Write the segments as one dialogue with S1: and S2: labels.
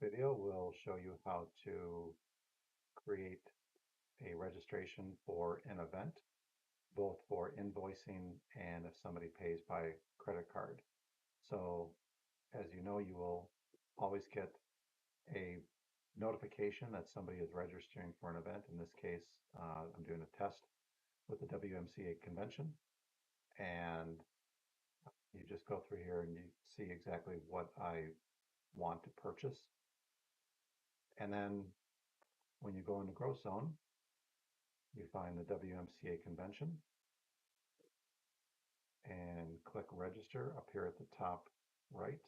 S1: video will show you how to create a registration for an event, both for invoicing and if somebody pays by credit card. So as you know, you will always get a notification that somebody is registering for an event. In this case, I'm doing a test with the WMCA convention, and you just go through here and you see exactly what I want to purchase. And then when you go into GrowthZone, you find the WMCA convention and click register up here at the top right.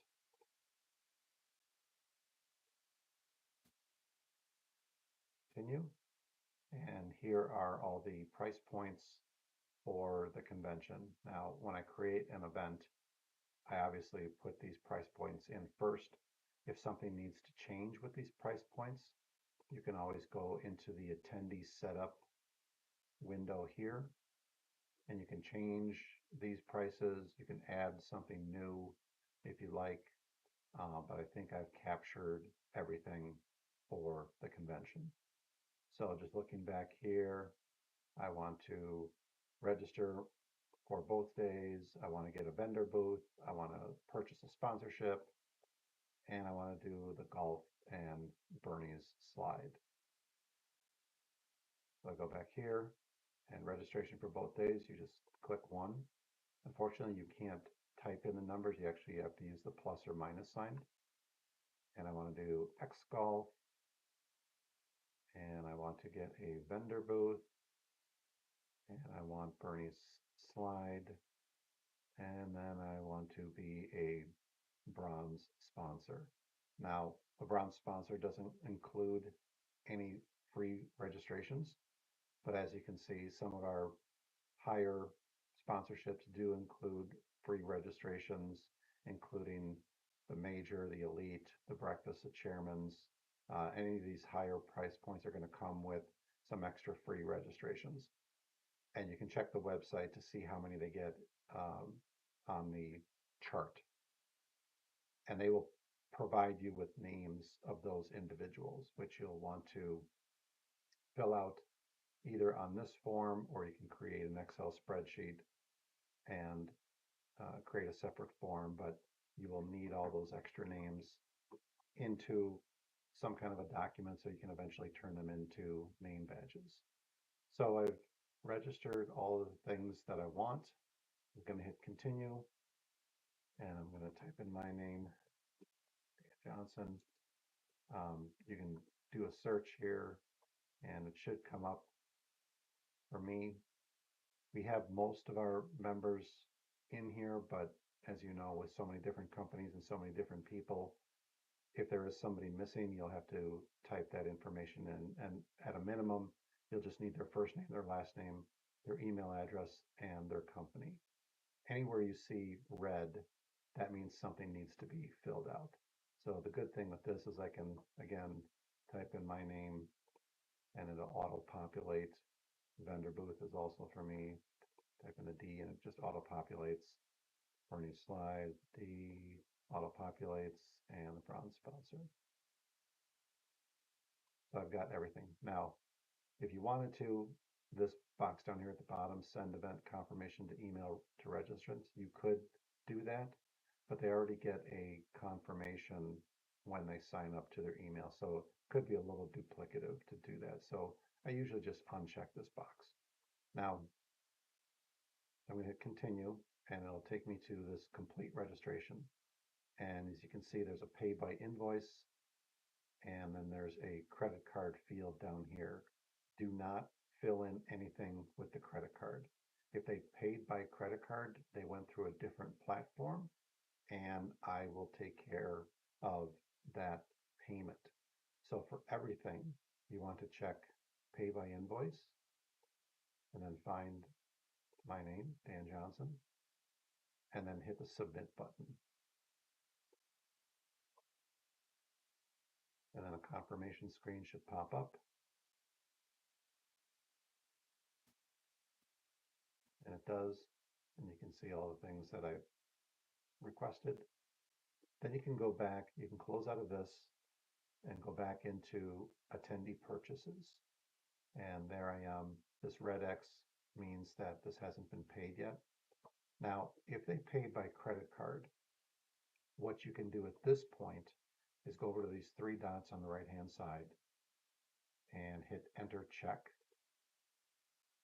S1: Continue. And here are all the price points for the convention. Now, when I create an event, I obviously put these price points in first. If something needs to change with these price points, you can always go into the attendee setup window here, and you can change these prices. You can add something new if you like, but I think I've captured everything for the convention. So just looking back here, I want to register for both days. I want to get a vendor booth. I want to purchase a sponsorship, and I want to do the golf and Bernie's slide. So I go back here and registration for both days. You just click one. Unfortunately, you can't type in the numbers. You actually have to use the plus or minus sign. And I want to do X golf, and I want to get a vendor booth, and I want Bernie's slide, and then I want to be a bronze sponsor. Now, a bronze sponsor doesn't include any free registrations, but as you can see, some of our higher sponsorships do include free registrations, including the major, the elite, the breakfast, the chairman's. Any of these higher price points are going to come with some extra free registrations. And you can check the website to see how many they get on the chart. And they will provide you with names of those individuals, which you'll want to fill out either on this form, or you can create an Excel spreadsheet and create a separate form, but you will need all those extra names into some kind of a document so you can eventually turn them into name badges. So I've registered all of the things that I want. I'm going to hit continue, and I'm going to type in my name, Johnson. You can do a search here, and it should come up for me. We have most of our members in here, but as you know, with so many different companies and so many different people, if there is somebody missing, you'll have to type that information in. And at a minimum, you'll just need their first name, their last name, their email address, and their company. Anywhere you see red, that means something needs to be filled out. So the good thing with this is I can, again, type in my name and it'll auto-populate. Vendor booth is also for me. Type in a D and it just auto-populates. Bernie's slide, D, auto-populates, and the bronze sponsor. So I've got everything. Now, if you wanted to, this box down here at the bottom, send event confirmation to email to registrants, you could do that, but they already get a confirmation when they sign up to their email. So it could be a little duplicative to do that. So I usually just uncheck this box. Now, I'm going to hit continue, and it'll take me to this complete registration. And as you can see, there's a pay by invoice, and then there's a credit card field down here. Do not fill in anything with the credit card. If they paid by credit card, they went through a different platform, and I will take care of that payment. So for everything, you want to check pay by invoice, and then find my name, Dan Johnson, and then hit the submit button. And then a confirmation screen should pop up. And it does. And you can see all the things that I've requested. Then you can go back, you can close out of this, and go back into attendee purchases. And there I am. This red X means that this hasn't been paid yet. Now, if they paid by credit card, what you can do at this point is go over to these three dots on the right-hand side and hit enter check.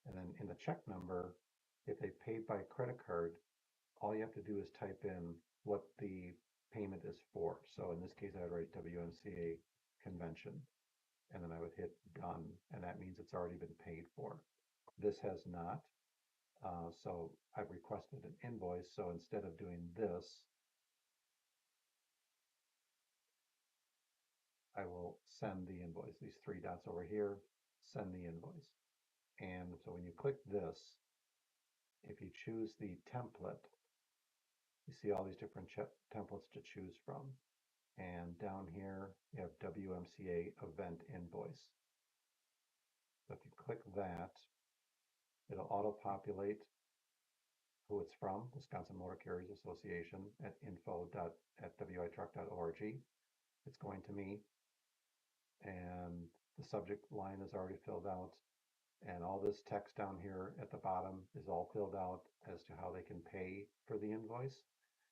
S1: And then in the check number, if they paid by credit card, all you have to do is type in what the payment is for. So in this case, I would write WMCA convention, and then I would hit done, and that means it's already been paid for. This has not. So I've requested an invoice. So instead of doing this, I will send the invoice. These three dots over here, send the invoice. And so when you click this, if you choose the template, you see all these different templates to choose from. And down here, you have WMCA event invoice. So if you click that, it'll auto-populate who it's from, Wisconsin Motor Carriers Association at info.witruck.org. It's going to me, and the subject line is already filled out, and all this text down here at the bottom is all filled out as to how they can pay for the invoice.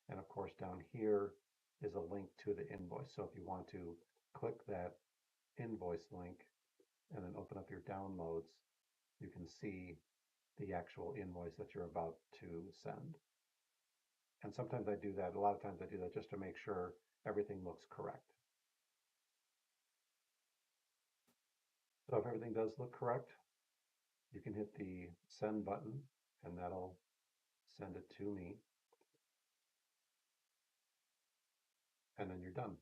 S1: And of course, down here is a link to the invoice. So if you want to click that invoice link and then open up your downloads, you can see the actual invoice that you're about to send. And sometimes I do that. A lot of times I do that just to make sure everything looks correct. So if everything does look correct, you can hit the send button and that'll send it to me. And then you're done.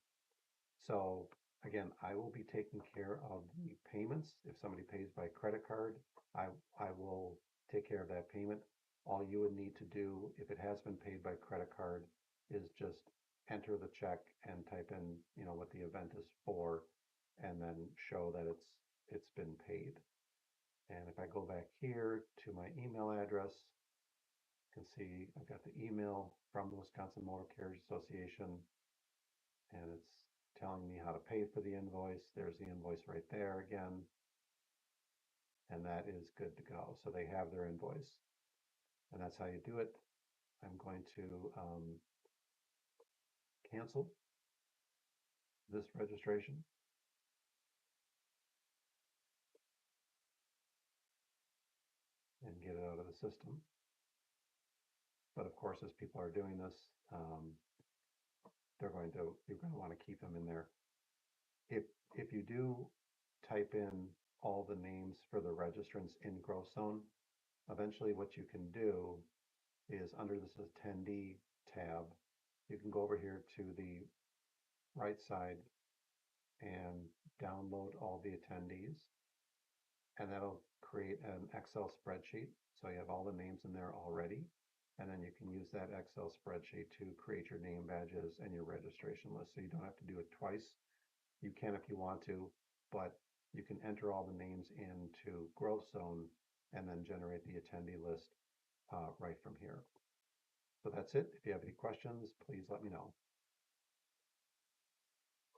S1: So again, I will be taking care of the payments. If somebody pays by credit card, I will take care of that payment. All you would need to do, if it has been paid by credit card, is just enter the check and type in, what the event is for, and then show that it's been paid. And if I go back here to my email address, you can see I've got the email from the Wisconsin Motor Carriers Association, and it's telling me how to pay for the invoice. There's the invoice right there again, and that is good to go. So they have their invoice, and that's how you do it. I'm going to cancel this registration and get it out of the system. But of course, as people are doing this, you're going to want to keep them in there. If you do type in all the names for the registrants in GrowthZone, eventually what you can do is under this attendee tab, you can go over here to the right side and download all the attendees, and that'll create an Excel spreadsheet. So you have all the names in there already, and then you can use that Excel spreadsheet to create your name badges and your registration list. So you don't have to do it twice. You can if you want to, but you can enter all the names into GrowthZone and then generate the attendee list right from here. So that's it. If you have any questions, please let me know.